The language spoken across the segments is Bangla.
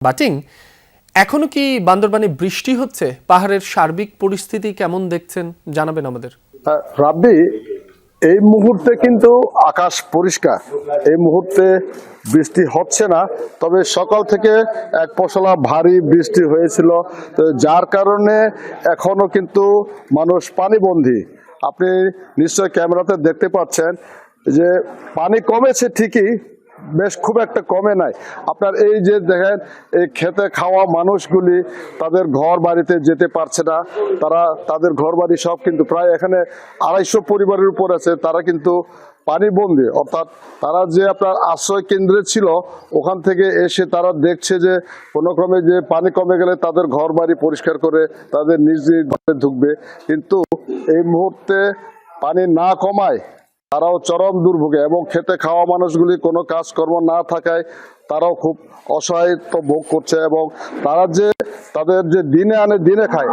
বাটিং এখনো কি বান্দরবানে বৃষ্টি হচ্ছে? পাহাড়ের সার্বিক পরিস্থিতি কেমন দেখছেন জানাবেন আমাদের। রাব্বি, এই মুহূর্তে কিন্তু আকাশ পরিষ্কার। এই মুহূর্তে বৃষ্টি হচ্ছে না, তবে সকাল থেকে এক পশলা ভারী বৃষ্টি হয়েছিল, তো যার কারণে এখনো কিন্তু মানুষ পানিবন্দী। আপনি নিশ্চয় ক্যামেরাতে দেখতে পাচ্ছেন যে পানি কমেছে ঠিকই, বেশ খুব একটা কমে নাই। আপনার এই যে দেখেন, এই খেতে খাওয়া মানুষগুলি তাদের ঘর বাড়িতে যেতে পারছে না। তারা তাদের ঘর বাড়ি সব কিন্তু প্রায় এখানে 250 পরিবারের উপর আছে, তারা কিন্তু পানিবন্দী। অর্থাৎ তারা যে আপনার আশ্রয় কেন্দ্রে ছিল, ওখান থেকে এসে তারা দেখছে যে কোনো ক্রমে যে পানি কমে গেলে তাদের ঘর বাড়ি পরিষ্কার করে তাদের নিজ নিজ ঘরে ঢুকবে, কিন্তু এই মুহূর্তে পানি না কমায় তারাও চরম দুর্ভোগে, এবং খেতে খাওয়া মানুষগুলি কোনো কাজকর্ম না থাকায় তারাও খুব অসহায়ত্ব ভোগ করছে। এবং তারা যে তাদের যে দিনে আনে দিনে খায়,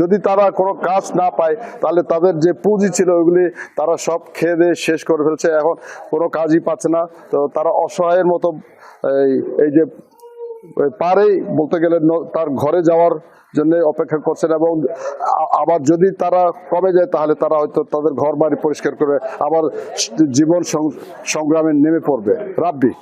যদি তারা কোনো কাজ না পায় তাহলে তাদের যে পুঁজি ছিল ওইগুলি তারা সব খেয়ে দিয়ে শেষ করে ফেলছে, এখন কোনো কাজই পাচ্ছে না। তো তারা অসহায়ের মতো এই যে পারেই বলতে গেলে তার ঘরে যাওয়ার জন্য অপেক্ষা করছেন, এবং আবার যদি তারা কমে যায় তাহলে তারা হয়তো তাদের ঘর বাড়ি পরিষ্কার করে আবার জীবন সংগ্রামে নেমে পড়বে। রাব্বি।